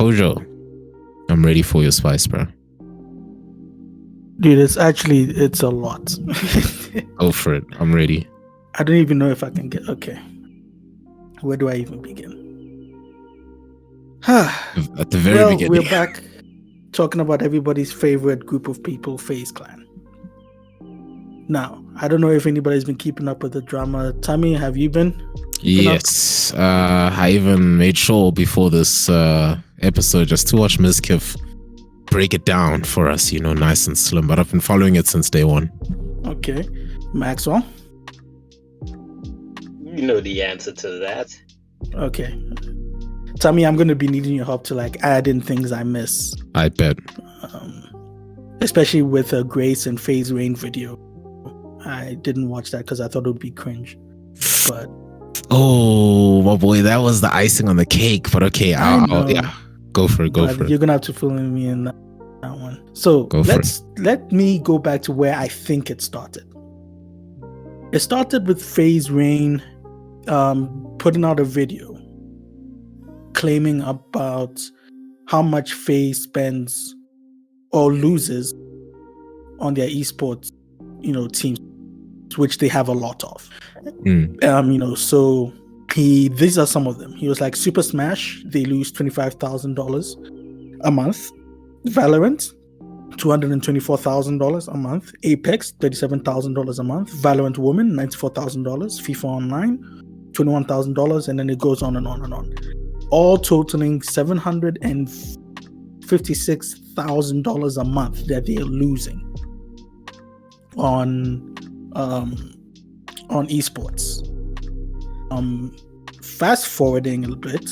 Kojo, I'm ready for your spice, bro. Dude, it's a lot. Go for it. I'm ready. I don't even know if I can get... Okay. Where do I even begin? At the very beginning. We're back talking about everybody's favorite group of people, FaZe Clan. Now, I don't know if anybody's been keeping up with the drama. Tammy, have you been? Yes. I even made sure before this episode just to watch Mizkif break it down for us, nice and slim. But I've been following it since day one. Okay. Maxwell? You know the answer to that. Okay. Tammy, I'm going to be needing your help to add in things I miss. I bet. Especially with a Grace and FaZe Rain video. I didn't watch that because I thought it would be cringe. But oh, my boy, that was the icing on the cake. But okay, I'll go for it. You're going to have to fill in me in that one. So let me go back to where I think it started. It started with FaZe Rain putting out a video claiming about how much FaZe spends or loses on their esports, teams, which they have a lot of. So these are some of them. He was like, Super Smash, they lose $25,000 a month. Valorant, $224,000 a month. Apex, $37,000 a month. Valorant Women, $94,000. FIFA Online, $21,000, and then it goes on and on and on. All totaling $756,000 a month that they are losing on esports. Fast forwarding a little bit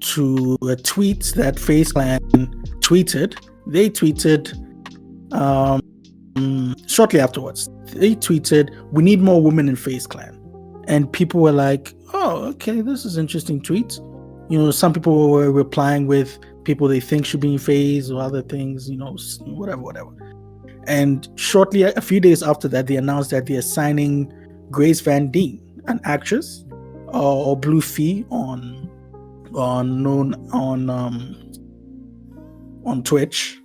to a tweet that FaZe Clan tweeted. They tweeted shortly afterwards. They tweeted, "We need more women in FaZe Clan," and people were like, "Oh, okay, this is an interesting tweet." Some people were replying with people they think should be in FaZe or other things, whatever. And shortly, a few days after that, they announced that they're signing Grace Van Dien, an actress, or Blue Fee on Twitch.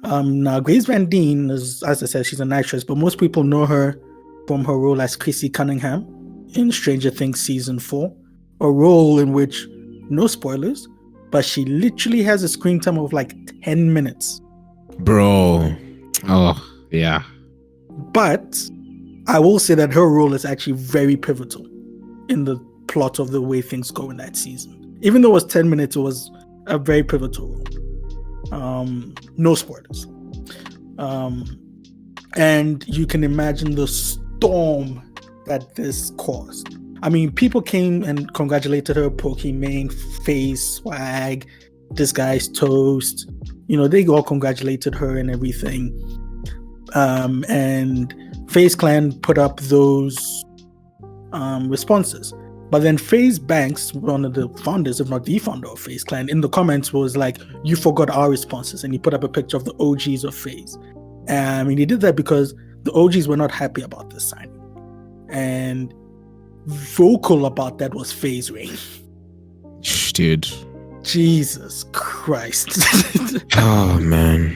Now, Grace Van Dien is, as I said, she's an actress, but most people know her from her role as Chrissy Cunningham in Stranger Things Season 4, a role in which, no spoilers, but she literally has a screen time of 10 minutes. Bro. Oh, yeah. But I will say that her role is actually very pivotal in the plot of the way things go in that season. Even though it was 10 minutes, it was a very pivotal role. No spoilers. And you can imagine the storm that this caused. I mean, people came and congratulated her, Pokimane, FaZe, Swag, this guy's toast. They all congratulated her and everything. And FaZe Clan put up those responses. But then FaZe Banks, one of the founders, if not the founder of FaZe Clan, in the comments was like, "You forgot our responses." And he put up a picture of the OGs of FaZe. And he did that because the OGs were not happy about this signing. And vocal about that was FaZe Rain. Dude. Jesus Christ. Oh, man.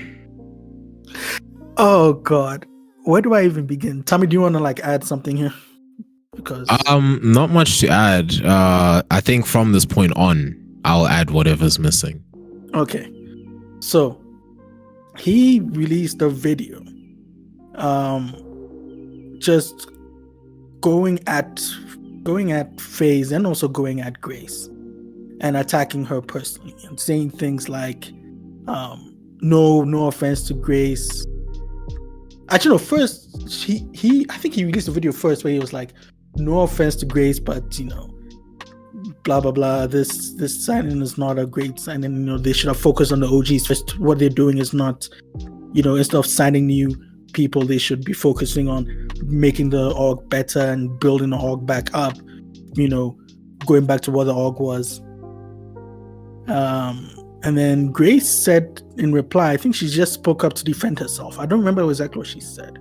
Oh, God. Where do I even begin? Tommy, do you want to add something here? Because not much to add. I think from this point on, I'll add whatever's missing. Okay. So, he released a video just going at FaZe and also going at Grace and attacking her personally and saying things like no offense to Grace. Actually, no, first I think he released a video first where he was like, "No offense to Grace, but blah blah blah, this signing is not a great signing. They should have focused on the OGs. First, what they're doing is not, instead of signing new people, they should be focusing on making the org better and building the org back up, going back to what the org was." And then Grace said in reply, I think she just spoke up to defend herself. I don't remember exactly what she said,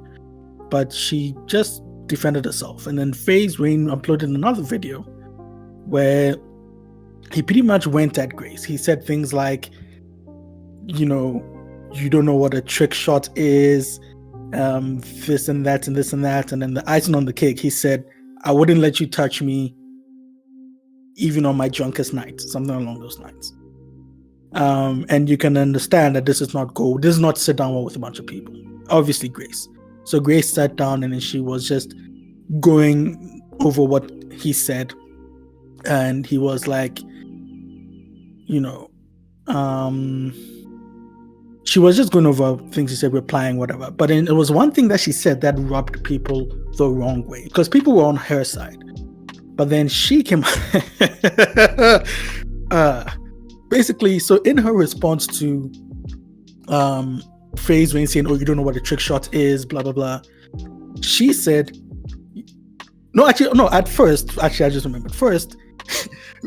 but she just defended herself. And then FaZe Rain uploaded another video where he pretty much went at Grace. He said things like, you don't know what a trick shot is, this and that and this and that. And then the icing on the cake, he said, I wouldn't let you touch me even on my drunkest night, something along those lines. And you can understand that this is not go. This is not sit down well with a bunch of people. Obviously, Grace. So Grace sat down and then she was just going over what he said, and he was like, she was just going over things he said, replying, whatever. But then it was one thing that she said that rubbed people the wrong way, because people were on her side. But then she came basically, so in her response to FaZe Rain saying, oh, you don't know what a trick shot is, blah, blah, blah, she said, at first, I just remembered. First,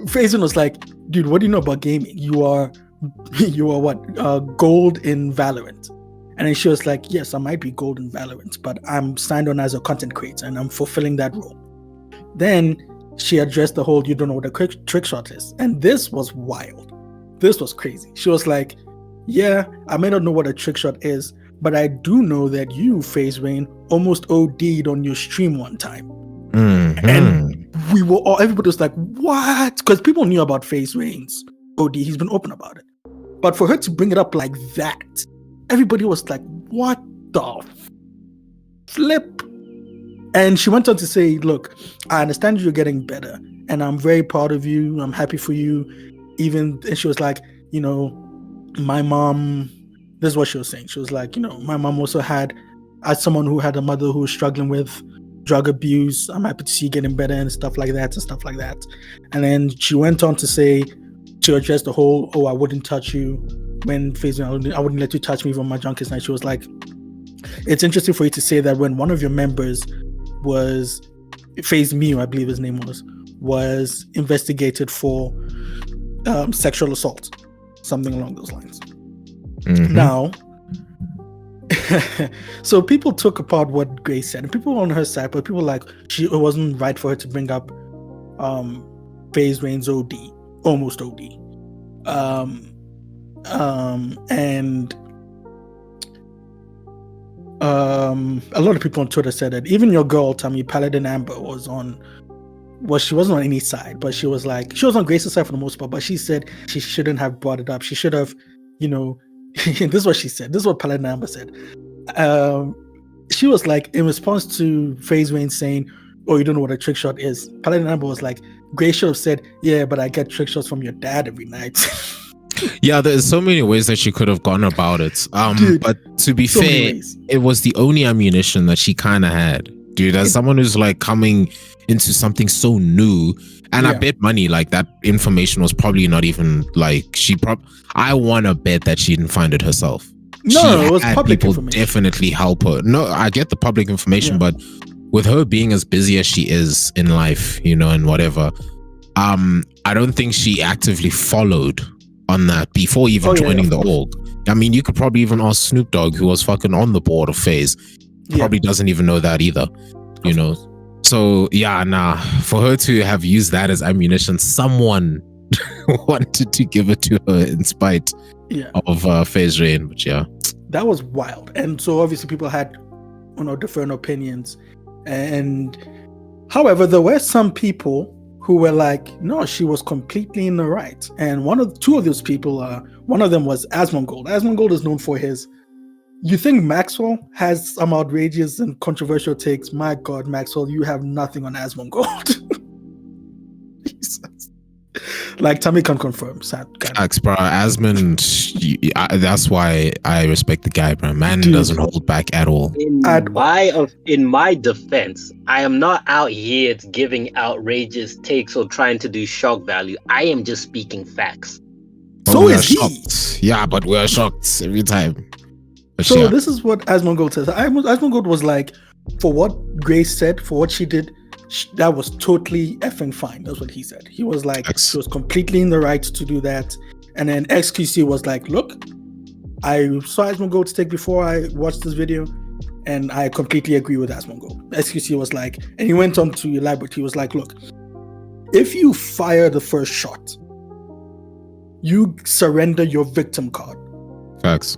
FaZe Rain was like, dude, what do you know about gaming? You are what? Gold in Valorant. And then she was like, yes, I might be gold in Valorant, but I'm signed on as a content creator and I'm fulfilling that role. Then she addressed the whole, you don't know what a trick shot is. And this was wild. This was crazy. She was like, yeah, I may not know what a trick shot is, but I do know that you, FaZe Rain, almost OD'd on your stream one time. Mm-hmm. And everybody was like, what? Because people knew about FaZe Rain's OD. He's been open about it. But for her to bring it up like that, everybody was like, what the flip? And she went on to say, look, I understand you're getting better and I'm very proud of you. I'm happy for you. And she was like, my mom, this is what she was saying. She was like, my mom also as someone who had a mother who was struggling with drug abuse, I'm happy to see you getting better and stuff like that. And then she went on to say, to address the whole, I wouldn't touch you when FaZe Rain, I wouldn't let you touch me from my drunkest night. She was like, it's interesting for you to say that when one of your members was, FaZe Mew, I believe his name was investigated for sexual assault, something along those lines. Mm-hmm. Now, so people took apart what Grace said, and people were on her side, but people were like, it wasn't right for her to bring up FaZe Rain's OD, almost OD. And a lot of people on Twitter said that even your girl, Tommy Paladin Amber, she wasn't on any side, but she was on Grace's side for the most part, but she said she shouldn't have brought it up. She should have, this is what she said. This is what Paladin Amber said. She was like, in response to FaZe Rain saying, oh, you don't know what a trick shot is, Paladin Amber was like, Grace should have said, yeah, but I get trick shots from your dad every night. Yeah, there's so many ways that she could have gone about it. Dude, but to be fair, it was the only ammunition that she kind of had. Dude, as someone who's like coming into something so new, and I bet money like that information was probably not even like I want to bet that she didn't find it herself. No, it was public people information. Definitely help her. No, I get the public information, but with her being as busy as she is in life, and whatever, I don't think she actively followed on that before even joining the org. I mean, you could probably even ask Snoop Dogg, who was fucking on the board of FaZe. Probably doesn't even know that either, So for her to have used that as ammunition, someone wanted to give it to her in spite of FaZe Rain, but that was wild. And so obviously people had different opinions, and however, there were some people who were like, no, she was completely in the right. And two of those people, one of them was Asmongold. Asmongold is known for his, you think Maxwell has some outrageous and controversial takes? My God, Maxwell, you have nothing on Asmongold. Jesus. Like, Tommy can confirm. Facts, bro. Asmond, that's why I respect the guy, bro. Man doesn't hold back at all. In my defense, I am not out here giving outrageous takes or trying to do shock value. I am just speaking facts. So is he. Shocked. Yeah, but we're shocked every time. But so this is what Asmongold says. Asmongold was like, for what Grace said, for what she did, that was totally effing fine. That's what he said. He was like, she was completely in the right to do that. And then XQC was like, look, I saw Asmongold's take before I watched this video, and I completely agree with Asmongold. XQC was like, and he went on to elaborate. He was like, look, if you fire the first shot you surrender your victim card. Facts.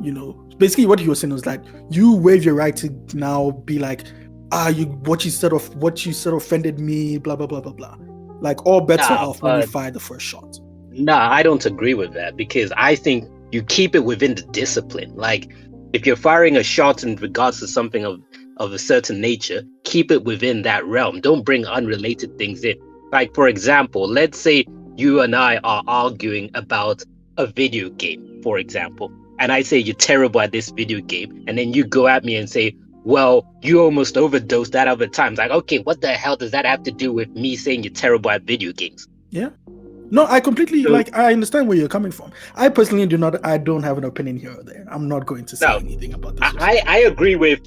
You know, basically what he was saying was like, you waive your right to now be like, what you said offended me, blah blah blah blah blah. Like all bets are off when you fire the first shot. Nah, I don't agree with that, because I think you keep it within the discipline. Like, if you're firing a shot in regards to something of a certain nature, keep it within that realm. Don't bring unrelated things in. Like, for example, let's say you and I are arguing about a video game, for example, and I say you're terrible at this video game, and then you go at me and say, well, you almost overdosed that other time. It's like, okay, what the hell does that have to do with me saying you're terrible at video games? Yeah. No, I completely I understand where you're coming from. I personally don't have an opinion here or there. I'm not going to say anything about this. I agree with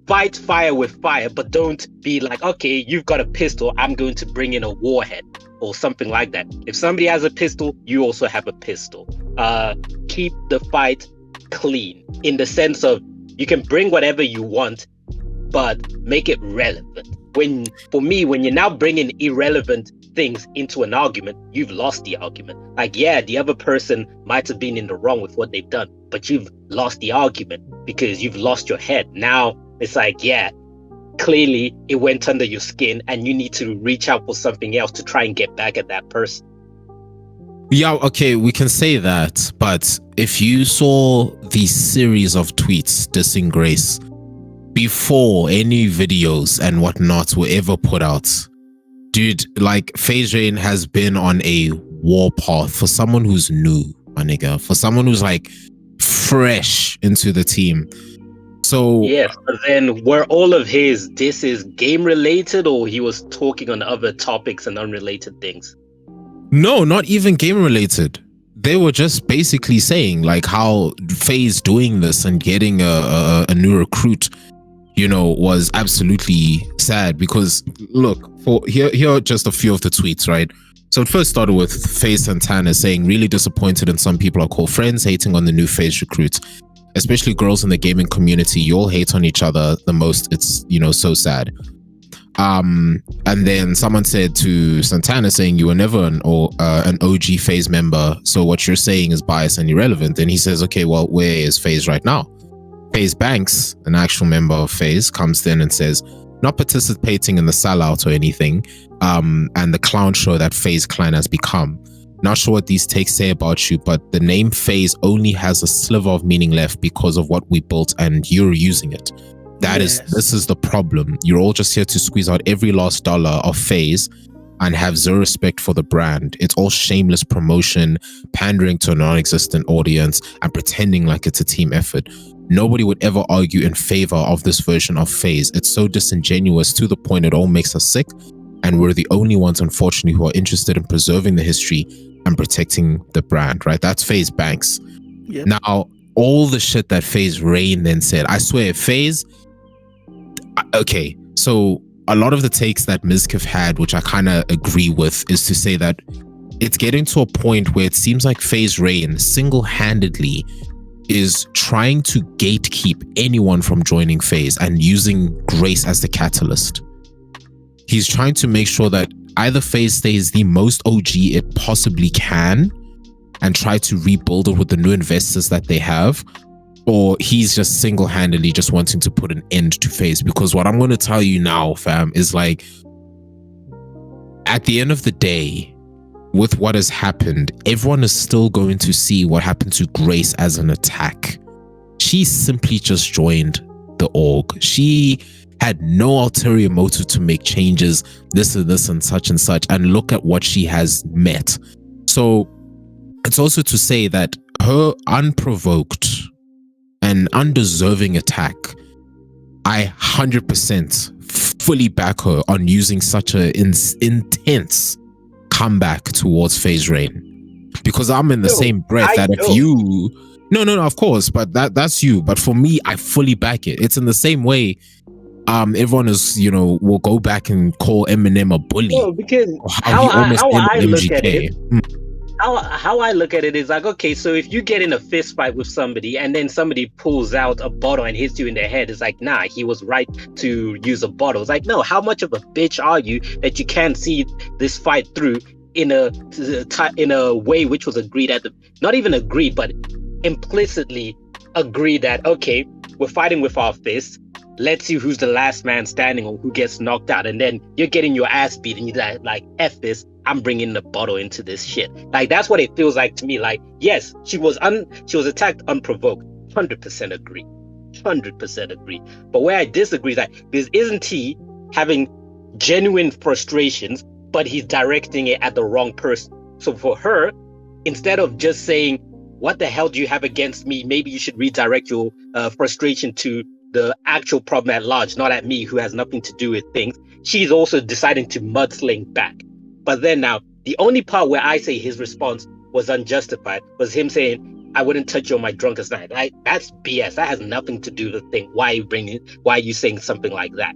fight fire with fire, but don't be like, okay, you've got a pistol, I'm going to bring in a warhead or something like that. If somebody has a pistol, you also have a pistol. Keep the fight clean, in the sense of you can bring whatever you want, but make it relevant. When you're now bringing irrelevant things into an argument, you've lost the argument. Like, yeah, the other person might have been in the wrong with what they've done, but you've lost the argument because you've lost your head. Now it's like, yeah, clearly it went under your skin and you need to reach out for something else to try and get back at that person. Yeah, okay, we can say that, but if you saw the series of tweets dissing Grace before any videos and whatnot were ever put out, dude, like, FaZe Rain has been on a warpath for someone who's new, my nigga, for someone who's like fresh into the team. So yes, but then were all of his disses game related, or he was talking on other topics and unrelated things? No, not even game related. They were just basically saying like how FaZe doing this and getting a new recruit, you know, was absolutely sad. Because look, here are just a few of the tweets, right? So it first started with FaZe Santana saying, really disappointed in some people I call friends, hating on the new FaZe recruits, especially girls in the gaming community. You all hate on each other the most. It's, you know, so sad. And then someone said to Santana saying, you were never an OG FaZe member, so what you're saying is biased and irrelevant. And he says, okay, well, where is FaZe right now? FaZe Banks, an actual member of FaZe, comes in and says, not participating in the sellout or anything, and the clown show that FaZe Clan has become. Not sure what these takes say about you, but the name FaZe only has a sliver of meaning left because of what we built and you're using it. This is the problem. You're all just here to squeeze out every last dollar of FaZe and have zero respect for the brand. It's all shameless promotion, pandering to a non-existent audience, and pretending like it's a team effort. Nobody would ever argue in favor of this version of FaZe. It's so disingenuous to the point it all makes us sick, and we're the only ones, unfortunately, who are interested in preserving the history and protecting the brand, right? That's FaZe Banks. Yep. Now, all the shit that FaZe Rain then said, I swear, FaZe... Okay, so a lot of the takes that Mizkif had, which I kind of agree with, is to say that it's getting to a point where it seems like FaZe Rain single-handedly is trying to gatekeep anyone from joining FaZe and using Grace as the catalyst. He's trying to make sure that either FaZe stays the most OG it possibly can and try to rebuild it with the new investors that they have, or he's just single-handedly just wanting to put an end to FaZe. Because what I'm going to tell you now, fam, is like, at the end of the day, with what has happened, everyone is still going to see what happened to Grace as an attack. She simply just joined the org. She had no ulterior motive to make changes, this and this and such, and look at what she has met. So it's also to say that her unprovoked and undeserving attack, I 100% fully back her on using such an intense comeback towards FaZe Rain, because I'm in the same breath that if you no of course, but that's you, but for me, I fully back it. It's in the same way everyone is, you know, will go back and call Eminem a bully. No, because how I look at it, how I look at it is like, okay, so if you get in a fist fight with somebody and then somebody pulls out a bottle and hits you in the head, it's like, nah, he was right to use a bottle. It's like, no, how much of a bitch are you that you can't see this fight through in a way which was agreed not even agreed, but implicitly agreed that, okay, we're fighting with our fists. Let's see who's the last man standing or who gets knocked out. And then you're getting your ass beat and you're like, F this, I'm bringing the bottle into this shit. Like, that's what it feels like to me. Like, yes, she was attacked unprovoked. 100% agree. 100% agree. But where I disagree is that isn't he having genuine frustrations, but he's directing it at the wrong person. So for her, instead of just saying, what the hell do you have against me? Maybe you should redirect your frustration to the actual problem at large, not at me, who has nothing to do with things. She's also deciding to mudsling back. But then now, the only part where I say his response was unjustified was him saying, I wouldn't touch you on my drunkest night. That's BS. That has nothing to do with the thing. Why are you saying something like that?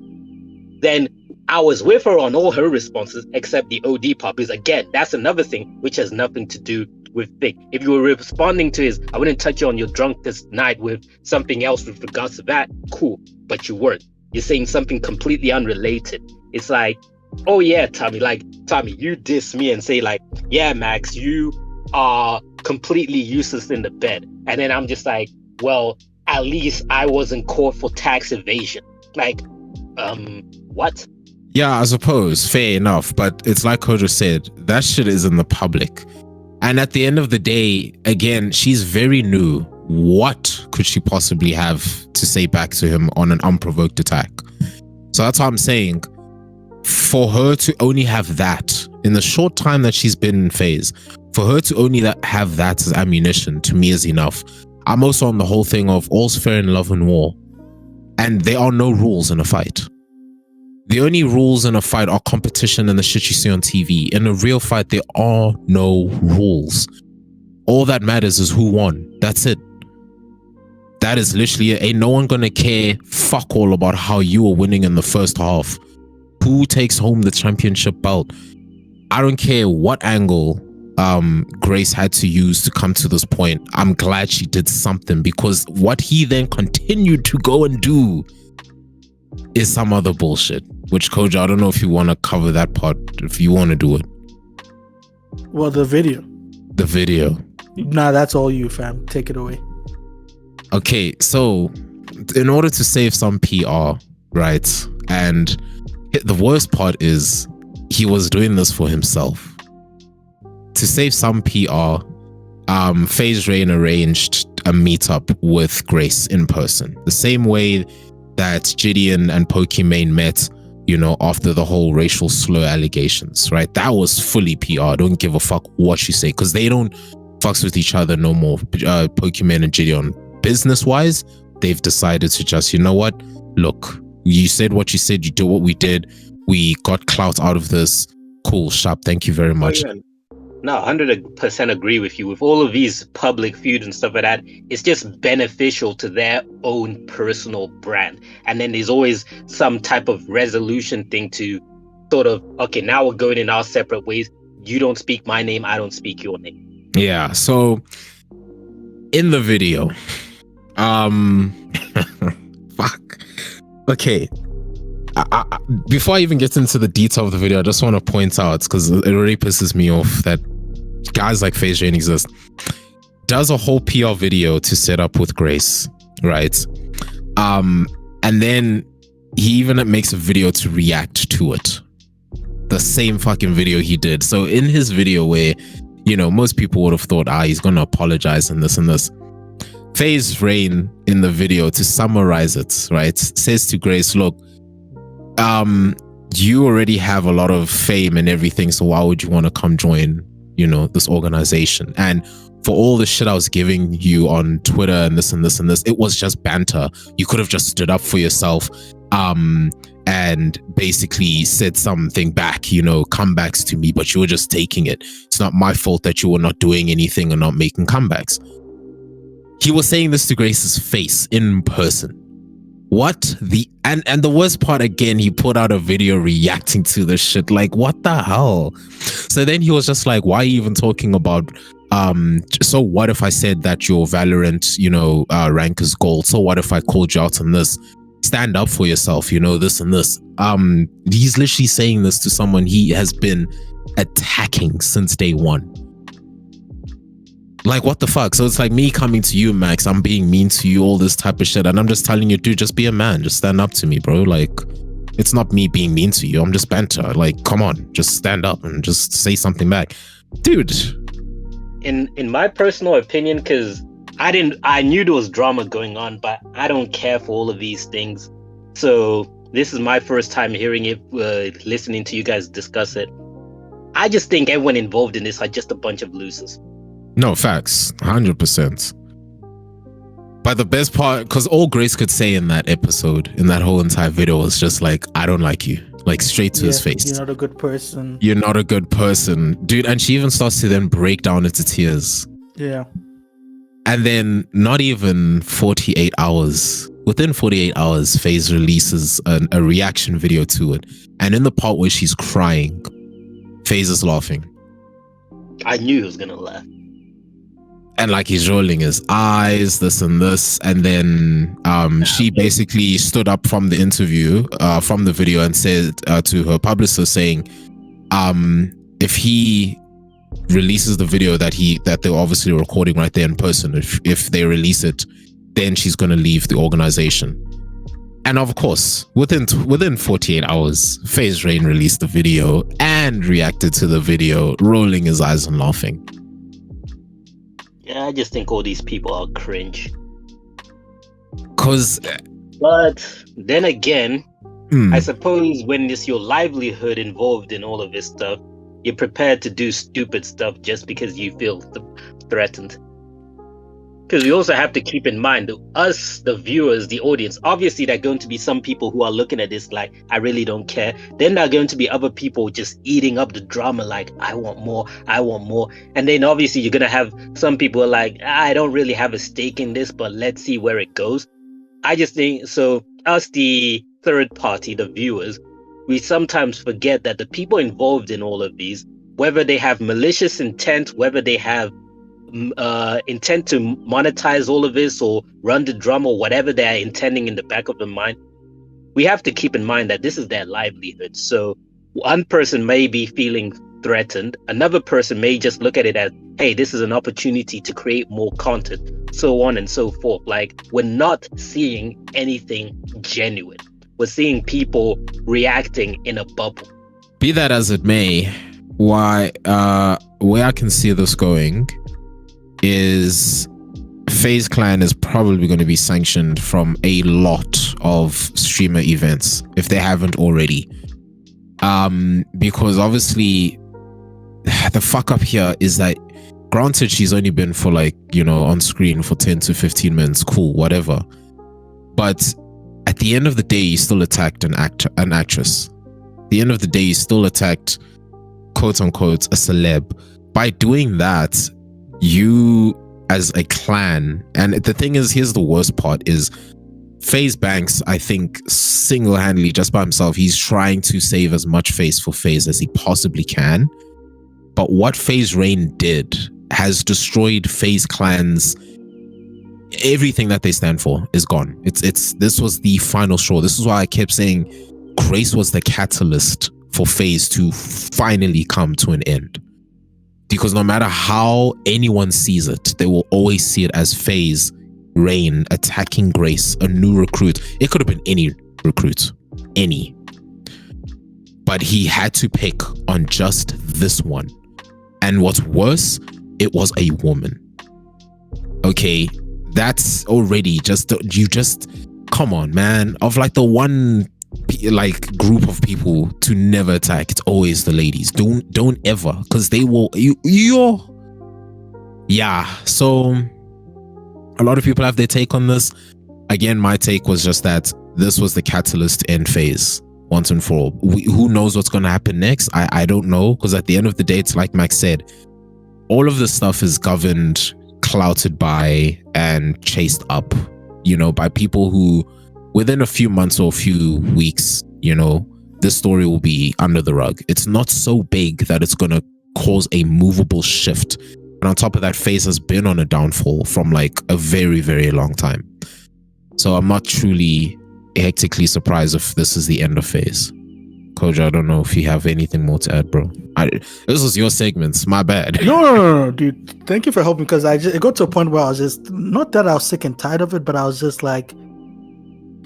Then I was with her on all her responses, except the OD part, because again, that's another thing which has nothing to do with thing. If you were responding to his, I wouldn't touch you on your drunkest night with something else with regards to that, cool, but you weren't. You're saying something completely unrelated. It's like, oh yeah, Tommy, you diss me and say like, yeah, Max, you are completely useless in the bed. And then I'm just like, well, at least I wasn't caught for tax evasion. Like, what? Yeah, I suppose, fair enough. But it's like Kojo said, that shit is in the public. And at the end of the day, again, she's very new. What could she possibly have to say back to him on an unprovoked attack? So that's what I'm saying. For her to only have that in the short time that she's been in FaZe, for her to only have that as ammunition, to me is enough. I'm also on the whole thing of all's fair in love and war. And there are no rules in a fight. The only rules in a fight are competition and the shit you see on TV. In a real fight, there are no rules. All that matters is who won. That's it. That is literally it. Ain't no one gonna care fuck all about how you were winning in the first half. Who takes home the championship belt? I don't care what angle Grace had to use to come to this point. I'm glad she did something, because what he then continued to go and do is some other bullshit. Which, Kojo, I don't know if you want to cover that part, if you want to do it. Well, the video. The video. Nah, that's all you, fam. Take it away. Okay, so in order to save some PR, right? And the worst part is he was doing this for himself. To save some PR, FaZe Rain arranged a meetup with Grace in person. The same way that Gideon and Pokimane met, you know, after the whole racial slur allegations, right? That was fully PR. Don't give a fuck what you say, because they don't fucks with each other no more. Pokimane and Gideon, business-wise, they've decided to just, you know what? Look, you said what you said, you did what we did. We got clout out of this. Cool, sharp. Thank you very much. Oh, yeah. No, 100% agree with you. With all of these public feuds and stuff like that, it's just beneficial to their own personal brand. And then there's always some type of resolution thing to sort of, okay, now we're going in our separate ways. You don't speak my name, I don't speak your name. Yeah, so in the video, fuck. Okay. Before I even get into the detail of the video, I just want to point out, because it already pisses me off that guys like FaZe Rain exist, does a whole PR video to set up with Grace, right? And then he even makes a video to react to it. The same fucking video he did. So in his video where, you know, most people would have thought, he's going to apologize and this and this. FaZe Rain in the video, to summarize it, right, says to Grace, look, you already have a lot of fame and everything, so why would you want to come join, you know, this organization? And for all the shit I was giving you on Twitter and this and this and this, it was just banter. You could have just stood up for yourself and basically said something back, you know, comebacks to me, but you were just taking it. It's not my fault that you were not doing anything and not making comebacks. He was saying this to Grace's face in person. What the and the worst part, again, he put out a video reacting to this shit. Like, what the hell? So then he was just like, why are you even talking about so what if I said that your Valorant, you know, rank is gold? So what if I called you out on this? stand up for yourself, you know, this and this. He's literally saying this to someone he has been attacking since day one. Like, what the fuck? So it's like me coming to you, Max, I'm being mean to you, all this type of shit, and I'm just telling you, dude, just be a man, just stand up to me, bro. Like, it's not me being mean to you, I'm just banter. Like, come on, just stand up and just say something back, dude. In my personal opinion, because I knew there was drama going on, but I don't care for all of these things. So this is my first time hearing it, listening to you guys discuss it. I just think everyone involved in this are just a bunch of losers. No, facts, 100%. But the best part, because all Grace could say in that episode, in that whole entire video, was just like, I don't like you. Like, straight to his face. You're not a good person. You're not a good person. Dude, and she even starts to then break down into tears. Yeah. And then not even 48 hours, within 48 hours, FaZe releases a reaction video to it. And in the part where she's crying, FaZe is laughing. I knew he was going to laugh. And like he's rolling his eyes, this and this. And then she basically stood up from the interview, from the video, and said to her publicist saying, if he releases the video that they're obviously recording right there in person, if they release it, then she's going to leave the organization. And of course, within 48 hours, FaZe Rain released the video and reacted to the video, rolling his eyes and laughing. Yeah, I just think all these people are cringe. But then again, I suppose when it's your livelihood involved in all of this stuff, you're prepared to do stupid stuff just because you feel threatened. Because we also have to keep in mind that us, the viewers, the audience, obviously there are going to be some people who are looking at this like, I really don't care. Then there are going to be other people just eating up the drama like, I want more. And then obviously you're going to have some people who are like, I don't really have a stake in this, but let's see where it goes. I just think, so us, the third party, the viewers, we sometimes forget that the people involved in all of these, whether they have malicious intent, whether they have intent to monetize all of this or run the drama or whatever they're intending in the back of their mind, we have to keep in mind that this is their livelihood. So one person may be feeling threatened, another person may just look at it as, hey, this is an opportunity to create more content, so on and so forth. Like, we're not seeing anything genuine. We're seeing people reacting in a bubble. Be that as it may, where I can see this going is FaZe Clan is probably going to be sanctioned from a lot of streamer events if they haven't already. Because obviously the fuck up here is that, granted, she's only been for like, you know, on screen for 10 to 15 minutes, cool, whatever. But at the end of the day, you still attacked an actress. At the end of the day, you still attacked, quote unquote, a celeb. By doing that, you as a clan, and the thing is, here's the worst part, is FaZe Banks, I think single-handedly, just by himself, he's trying to save as much face for FaZe as he possibly can. But what FaZe Rain did has destroyed FaZe Clan's everything that they stand for is gone. This was the final straw. This is why I kept saying Grace was the catalyst for FaZe to finally come to an end. Because no matter how anyone sees it, they will always see it as FaZe Rain attacking Grace, a new recruit. It could have been any recruit, any. But he had to pick on just this one. And what's worse, it was a woman. Okay, that's already come on, man. Of like the one like group of people to never attack, it's always the ladies. Don't ever, because they will yeah. So a lot of people have their take on this. Again, my take was just that this was the catalyst to end FaZe once and for all. Who knows what's going to happen next? I don't know, because at the end of the day, it's like Max said, all of this stuff is governed, clouted by, and chased up, you know, by people who within a few months or a few weeks, you know, this story will be under the rug. It's not so big that it's going to cause a movable shift. And on top of that, FaZe has been on a downfall from like a very, very long time. So I'm not truly hectically surprised if this is the end of FaZe. Kojo, I don't know if you have anything more to add, bro. This was your segments. My bad. No, dude. Thank you for helping, because it got to a point where I was just, not that I was sick and tired of it, but I was just like,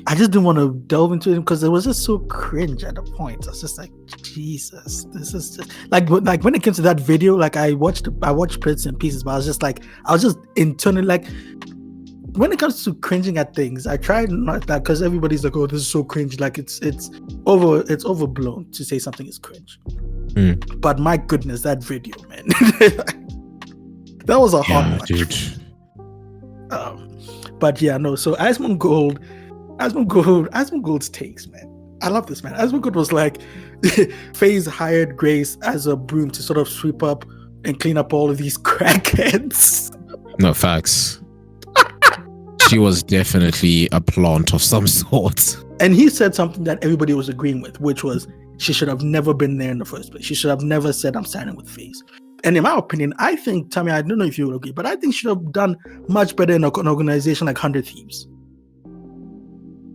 I just didn't want to delve into it because it was just so cringe at a point. I was just like, Jesus, this is just like when it came to that video, like I watched bits and pieces, but I was just internally like, when it comes to cringing at things, I try not that, because everybody's like, oh, this is so cringe. Like it's overblown to say something is cringe. But my goodness, that video, man, that was a hard one, dude. But yeah, no. So Asmongold's takes, man. I love this, man. Asmongold was like, FaZe hired Grace as a broom to sort of sweep up and clean up all of these crackheads. No, facts. She was definitely a plant of some sort. And he said something that everybody was agreeing with, which was she should have never been there in the first place. She should have never said, I'm signing with FaZe. And in my opinion, I think, Tammy, I don't know if you would agree, but I think she should have done much better in an organization like 100 Thieves.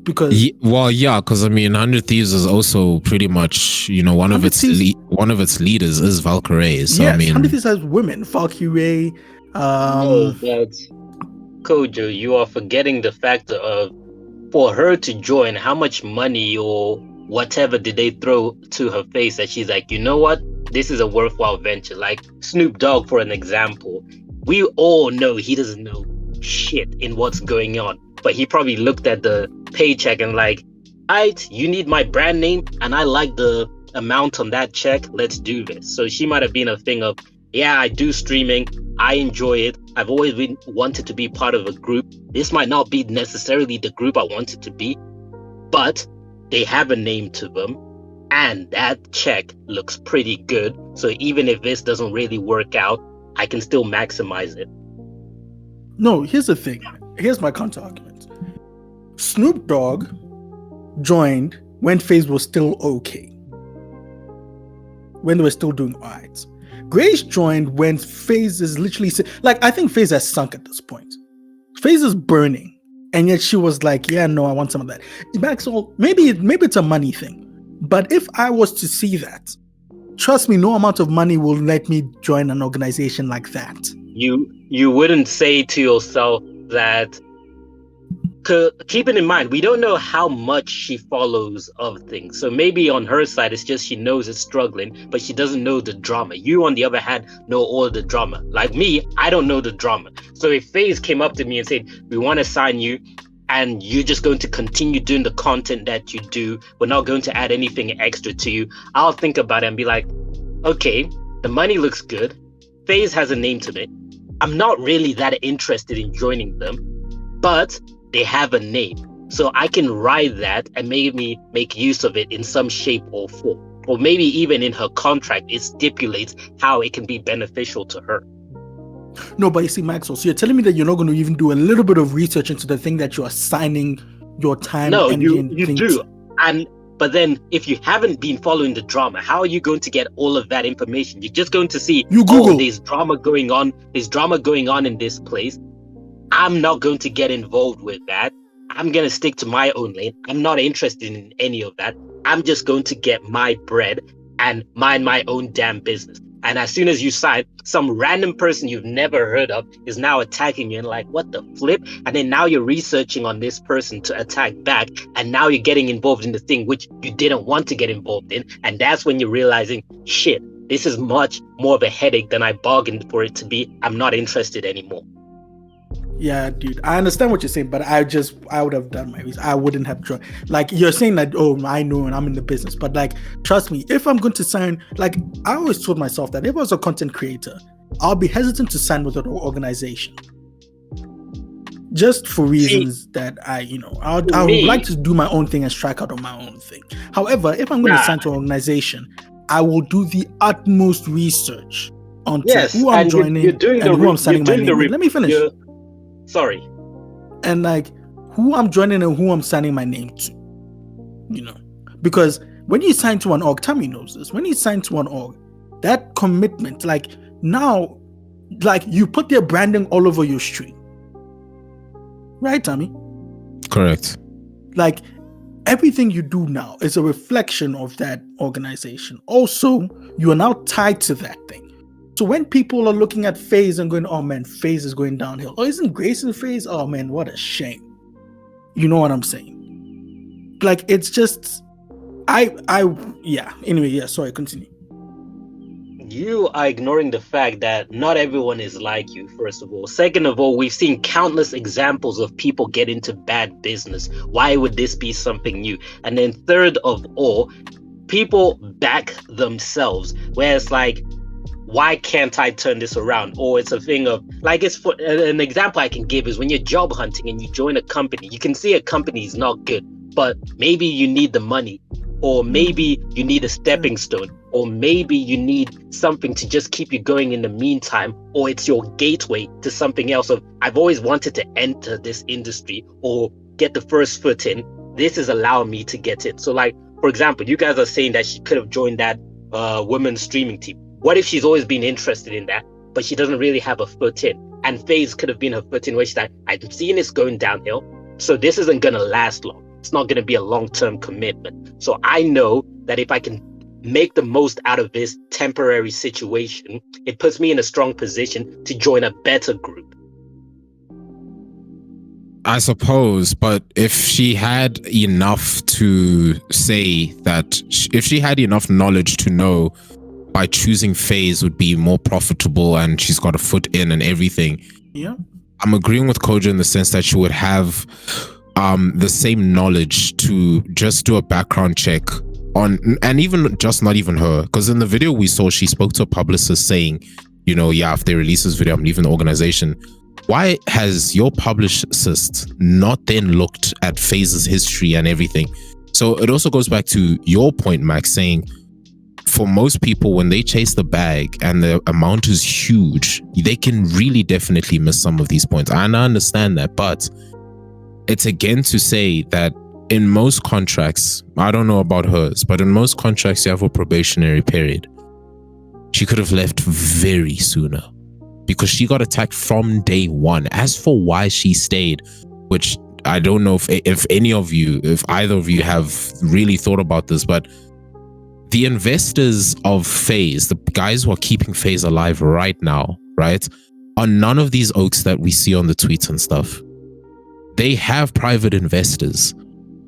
Because because I mean, 100 Thieves is also pretty much, one of its leaders is Valkyrie. So yes, I mean, 100 Thieves has women, Valkyrie. But Kojo, you are forgetting the factor of, for her to join, how much money or whatever did they throw to her face that she's like, you know what, this is a worthwhile venture. Like Snoop Dogg, for an example, we all know he doesn't know shit in what's going on, but he probably looked at the paycheck and like, alright, you need my brand name and I like the amount on that check, let's do this. So she might have been a thing of, yeah, I do streaming, I enjoy it, I've always wanted to be part of a group. This might not be necessarily the group I wanted to be, but they have a name to them and that check looks pretty good. So even if this doesn't really work out, I can still maximize it. No, here's the thing. Here's my counter argument. Snoop Dogg joined when FaZe was still okay. When they were still doing alright. Grace joined when FaZe is literally like, I think FaZe has sunk at this point. FaZe is burning, and yet she was like, "Yeah, no, I want some of that." Maxwell, maybe it's a money thing, but if I was to see that, trust me, no amount of money will let me join an organization like that. You wouldn't say to yourself that. Keeping in mind, we don't know how much she follows of things. So maybe on her side, it's just she knows it's struggling, but she doesn't know the drama. You, on the other hand, know all the drama. Like me, I don't know the drama. So if FaZe came up to me and said, we want to sign you, and you're just going to continue doing the content that you do, we're not going to add anything extra to you, I'll think about it and be like, okay, the money looks good. FaZe has a name to it. I'm not really that interested in joining them, but they have a name, so I can ride that and maybe make use of it in some shape or form. Or maybe even in her contract, it stipulates how it can be beneficial to her. No, but you see, Maxwell, so you're telling me that you're not going to even do a little bit of research into the thing that you are signing your time? No, you do. But then if you haven't been following the drama, how are you going to get all of that information? You're just going to see, there's drama going on in this place. I'm not going to get involved with that. I'm going to stick to my own lane. I'm not interested in any of that. I'm just going to get my bread and mind my own damn business. And as soon as you sign, some random person you've never heard of is now attacking you and like, what the flip? And then now you're researching on this person to attack back. And now you're getting involved in the thing which you didn't want to get involved in. And that's when you're realizing, shit, this is much more of a headache than I bargained for it to be. I'm not interested anymore. Yeah, dude, I understand what you're saying, but I would have done my research. I wouldn't have tried. Like, you're saying that, oh, I know and I'm in the business, but like, trust me, if I'm going to sign, like, I always told myself that if I was a content creator, I'll be hesitant to sign with an organization. Just for reasons that I would like to do my own thing and strike out on my own thing. However, if I'm going to sign to an organization, I will do the utmost research on who I'm joining and who I'm signing my name with. Let me finish. Sorry. And like who I'm joining and who I'm signing my name to. Because when you sign to an org, Tammy knows this. When you sign to an org, that commitment, like now, like you put their branding all over your stream. Right, Tammy? Correct. Like everything you do now is a reflection of that organization. Also, you are now tied to that thing. So when people are looking at FaZe and going, oh man, FaZe is going downhill. Oh, isn't Grace in FaZe? Oh man, what a shame. You know what I'm saying? Like, it's just, Anyway, yeah, sorry, continue. You are ignoring the fact that not everyone is like you, first of all. Second of all, we've seen countless examples of people get into bad business. Why would this be something new? And then third of all, people back themselves, where it's like, why can't I turn this around? Or it's a thing of, like, it's for an example I can give is when you're job hunting and you join a company, you can see a company is not good, but maybe you need the money, or maybe you need a stepping stone, or maybe you need something to just keep you going in the meantime, or it's your gateway to something else of, I've always wanted to enter this industry or get the first foot in. This is allowing me to get in. So, like, for example, you guys are saying that she could have joined that women's streaming team. What if she's always been interested in that, but she doesn't really have a foot in? And FaZe could have been her foot in, where she's like, I'm seeing this going downhill, so this isn't going to last long. It's not going to be a long-term commitment. So I know that if I can make the most out of this temporary situation, it puts me in a strong position to join a better group. I suppose, but if she had enough to say that, if she had enough knowledge to know by choosing FaZe would be more profitable and she's got a foot in and everything. Yeah. I'm agreeing with Koja in the sense that she would have the same knowledge to just do a background check on, and even just not even her, because in the video we saw, she spoke to a publicist saying, you know, yeah, if they release this video, I'm leaving the organization. Why has your publicist not then looked at FaZe's history and everything? So it also goes back to your point, Max, saying for most people, when they chase the bag and the amount is huge, they can really definitely miss some of these points. And I understand that, but it's again to say that in most contracts, I don't know about hers, but in most contracts, you have a probationary period. She could have left very sooner because she got attacked from day one. As for why she stayed, which I don't know if any of you, if either of you have really thought about this, but the investors of FaZe, the guys who are keeping FaZe alive right now, right, are none of these oaks that we see on the tweets and stuff. They have private investors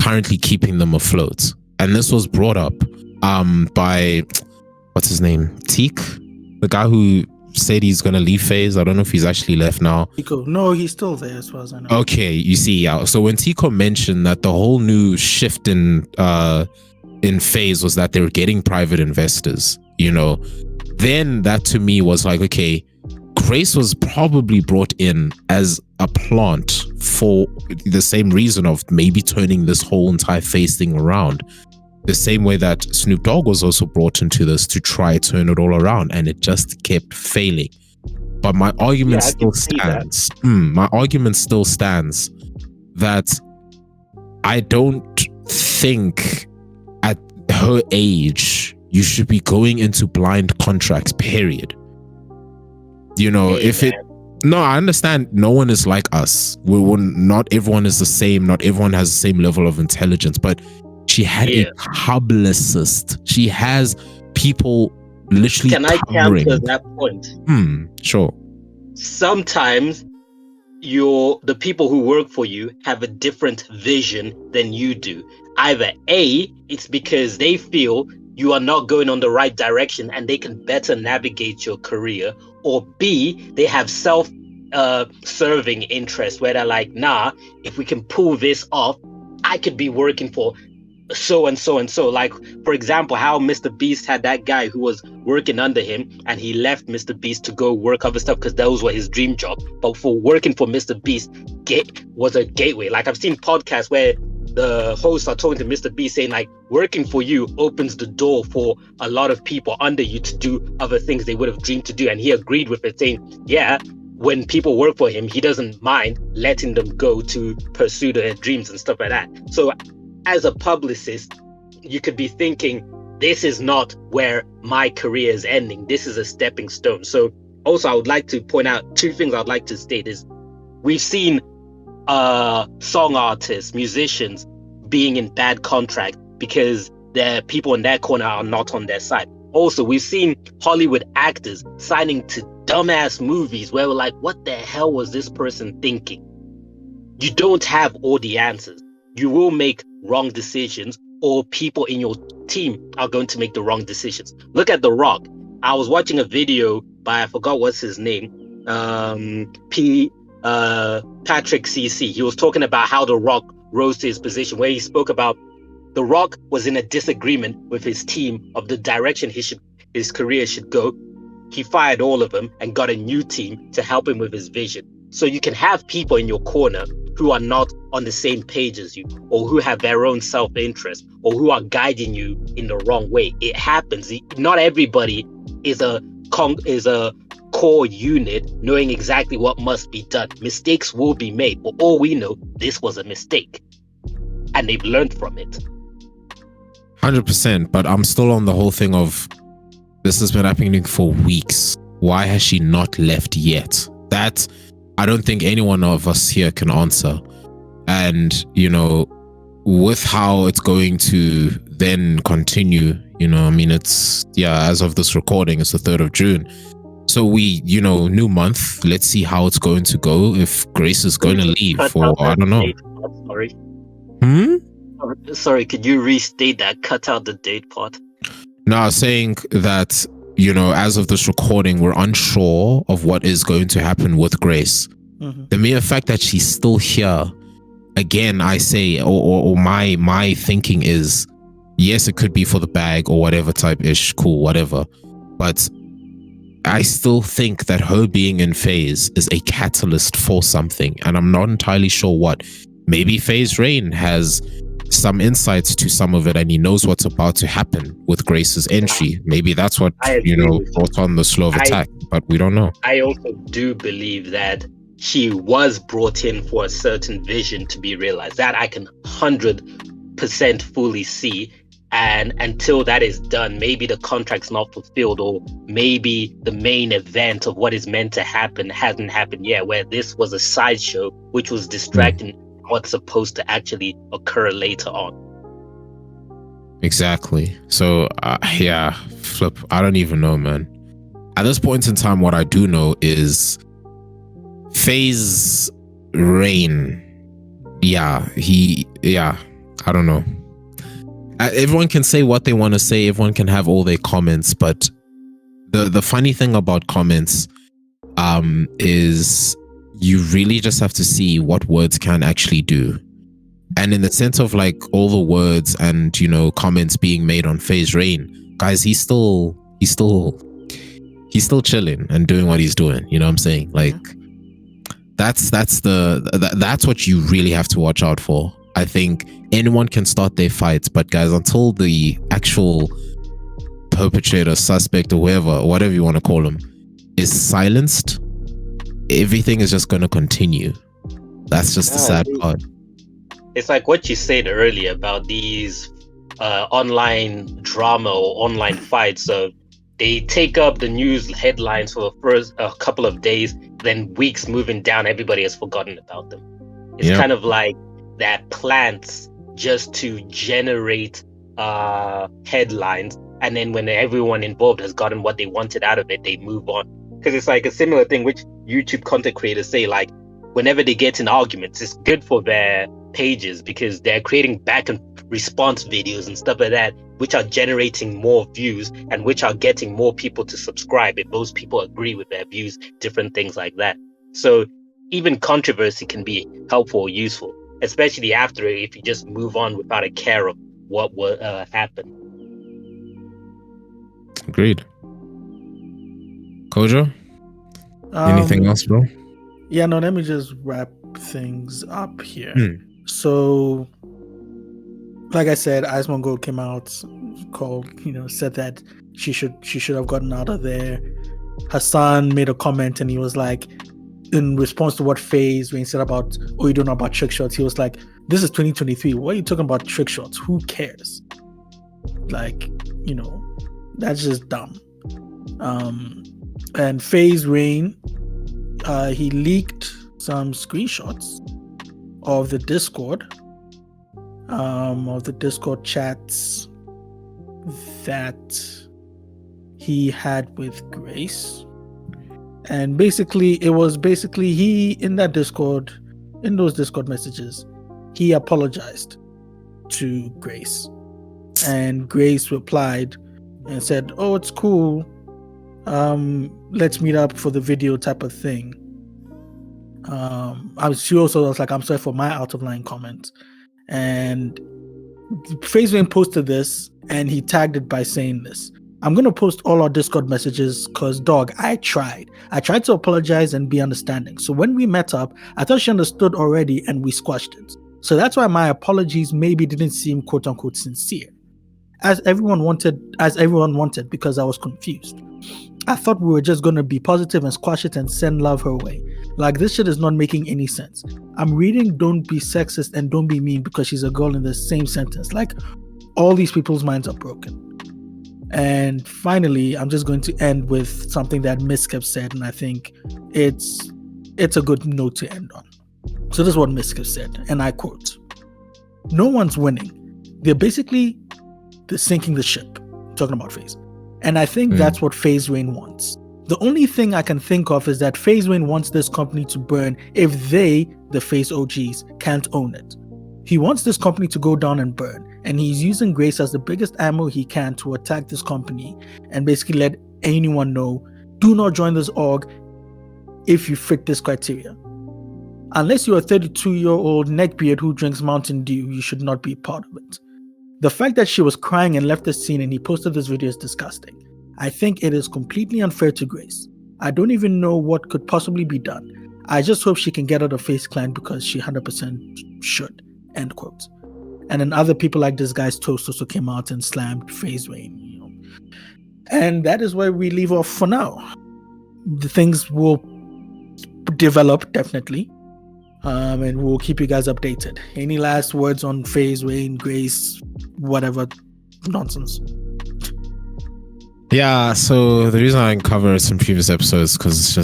currently keeping them afloat. And this was brought up by, what's his name? Teak? The guy who said he's going to leave FaZe. I don't know if he's actually left now. Tico. No, he's still there as far as I know. Okay, you see, yeah. So when Tico mentioned that the whole new shift in FaZe was that they were getting private investors, you know, then that to me was like, okay, Grace was probably brought in as a plant for the same reason of maybe turning this whole entire FaZe thing around. The same way that Snoop Dogg was also brought into this to try to turn it all around, and it just kept failing. But my argument still stands. My argument still stands that I don't think at her age you should be going into blind contracts, period. You know, no, I understand no one is like us. Not everyone is the same. Not everyone has the same level of intelligence, but she had a publicist. She has people literally Can I counter that point? Sure. Sometimes the people who work for you have a different vision than you do. Either A, it's because they feel you are not going on the right direction and they can better navigate your career, or B, they have self-serving interest where they're like, nah, if we can pull this off, I could be working for so and so and so. Like, for example, how Mr. Beast had that guy who was working under him and he left Mr. Beast to go work other stuff because those were his dream job. But for working for Mr. Beast was a gateway. Like, I've seen podcasts where the hosts are talking to Mr. Beast saying, like, working for you opens the door for a lot of people under you to do other things they would have dreamed to do. And he agreed with it, saying, yeah, when people work for him, he doesn't mind letting them go to pursue their dreams and stuff like that. So as a publicist, you could be thinking, this is not where my career is ending. This is a stepping stone. So also, I would like to point out two things I'd like to state is we've seen song artists, musicians being in bad contract because the people in their corner are not on their side. Also, we've seen Hollywood actors signing to dumbass movies where we're like, what the hell was this person thinking? You don't have all the answers. You will make wrong decisions, or people in your team are going to make the wrong decisions. Look at The Rock. I was watching a video by, I forgot what's his name, Patrick CC. He was talking about how The Rock rose to his position, where he spoke about The Rock was in a disagreement with his team of the direction his career should go. He fired all of them and got a new team to help him with his vision. So you can have people in your corner who are not on the same page as you, or who have their own self-interest, or who are guiding you in the wrong way. It happens. Not everybody is a core unit knowing exactly what must be done. Mistakes will be made. For all we know, this was a mistake, and they've learned from it. 100%. But I'm still on the whole thing of this has been happening for weeks. Why has she not left yet? That I don't think any one of us here can answer. And, you know, with how it's going to then continue, you know, I mean, it's, yeah, as of this recording, it's the 3rd of June. So we, you know, new month, let's see how it's going to go. If Grace is going to leave, or I don't know. Sorry. Sorry, could you restate that? Cut out the date part. No, I was saying that, you know, as of this recording, we're unsure of what is going to happen with Grace. Mm-hmm. The mere fact that she's still here, again, I say, or my thinking is, yes, it could be for the bag or whatever type ish, cool, whatever. But I still think that her being in FaZe is a catalyst for something, and I'm not entirely sure what. Maybe FaZe Rain has some insights to some of it, and he knows what's about to happen with Grace's entry. Maybe that's what, you know, brought on the slow of attack, but we don't know. I also do believe that she was brought in for a certain vision to be realized. That I can 100% fully see. And until that is done, maybe the contract's not fulfilled, or maybe the main event of what is meant to happen hasn't happened yet, where this was a sideshow which was distracting what's supposed to actually occur later on. Exactly. So yeah, flip, I don't even know, man. At this point in time, what I do know is FaZe Rain, I don't know. Everyone can say what they want to say, everyone can have all their comments, but the funny thing about comments is you really just have to see what words can actually do. And in the sense of like all the words and, you know, comments being made on FaZe Rain, guys, he's still chilling and doing what he's doing, you know what I'm saying? Like that's what you really have to watch out for. I think anyone can start their fights, but guys, until the actual perpetrator, suspect, or whatever you want to call him, is silenced, everything is just going to continue. That's just the sad part. It's like what you said earlier about these online drama or online fights. So they take up the news headlines for the first couple of days, then weeks moving down, everybody has forgotten about them. It's kind of like that plants just to generate headlines, and then when everyone involved has gotten what they wanted out of it, they move on. Because it's like a similar thing which YouTube content creators say, like whenever they get in arguments, it's good for their pages because they're creating back and response videos and stuff like that, which are generating more views and which are getting more people to subscribe if those people agree with their views, different things like that. So even controversy can be helpful or useful, especially after it, if you just move on without a care of what will happen. Agreed. Kojo? Anything else, bro? Yeah, no, let me just wrap things up here. So, like I said, Ice Mongol came out, said that she should have gotten out of there. Hassan made a comment and he was like, in response to what FaZe Rain said about, oh, you don't know about trick shots, he was like, this is 2023. What are you talking about trick shots? Who cares? Like, that's just dumb. And FaZe Rain, he leaked some screenshots of the Discord of the Discord chats that he had with Grace. And basically, it was he in those Discord messages, he apologized to Grace. And Grace replied and said, "Oh, it's cool. Let's meet up for the video," type of thing. She also was like, "I'm sorry for my out of line comment." And FaZe Clan posted this and he tagged it by saying this: "I'm gonna post all our Discord messages because, dog, I tried to apologize and be understanding. So when we met up, I thought she understood already and we squashed it. So that's why my apologies maybe didn't seem quote unquote sincere, as everyone wanted, because I was confused. I thought we were just gonna be positive and squash it and send love her way. Like, this shit is not making any sense. I'm reading 'don't be sexist and don't be mean' because she's a girl in the same sentence. Like, all these people's minds are broken." And finally, I'm just going to end with something that Miskep said, and I think it's a good note to end on. So this is what Miskep said, and I quote: "No one's winning. They're sinking the ship," talking about FaZe. And I think that's what FaZe Rain wants. The only thing I can think of is that FaZe Rain wants this company to burn if they, the FaZe OGs, can't own it. He wants this company to go down and burn, and he's using Grace as the biggest ammo he can to attack this company and basically let anyone know, do not join this org if you fit this criteria. Unless you're a 32-year-old neckbeard who drinks Mountain Dew, you should not be part of it. The fact that she was crying and left the scene and he posted this video is disgusting. I think it is completely unfair to Grace. I don't even know what could possibly be done. I just hope she can get out of FaZe Clan because she 100% should." End quote. And then other people like this guy's Toast also came out and slammed FaZe Rain. And that is where we leave off for now. The things will develop, definitely. And we'll keep you guys updated. Any last words on FaZe Rain, Grace, whatever nonsense? Yeah, so the reason I didn't cover it in previous episodes because it's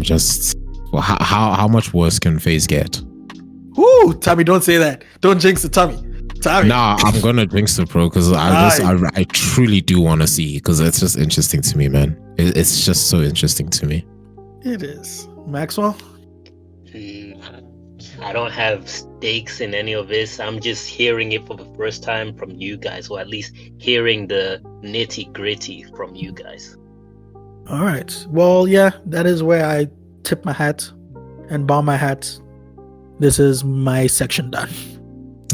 just, how much worse can FaZe get? Ooh, Tommy, don't say that. Don't jinx it, Tommy. Nah, I'm gonna jinx it, bro, because I truly do want to see, because it's just interesting to me, man. It's just so interesting to me. It is. Maxwell? I don't have stakes in any of this. I'm just hearing it for the first time from you guys, or at least hearing the nitty gritty from you guys. All right. Well, yeah, that is where I tip my hat and bow my hat. This is my section done.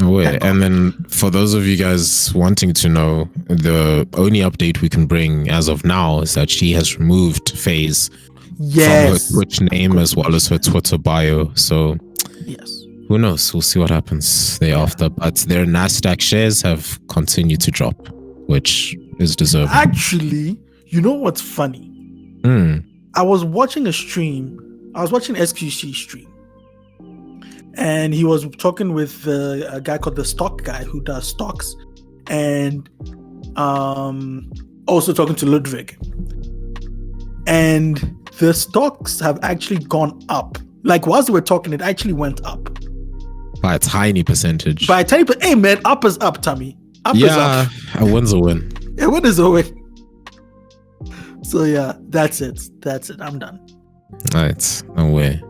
Wait, and then for those of you guys wanting to know, the only update we can bring as of now is that she has removed FaZe from her Twitch name as well as her Twitter bio. So yes, who knows? We'll see what happens thereafter. But their Nasdaq shares have continued to drop, which is deserving. Actually, you know what's funny? I was watching a stream. I was watching SQC stream. And he was talking with a guy called the Stock Guy who does stocks, and also talking to Ludwig. And the stocks have actually gone up. Like, whilst we were talking, it actually went up. By a tiny percentage. Hey, man, up is up, Tommy. Up is up. A win's a win. A win is a win. So, yeah, that's it. I'm done. All right. No way.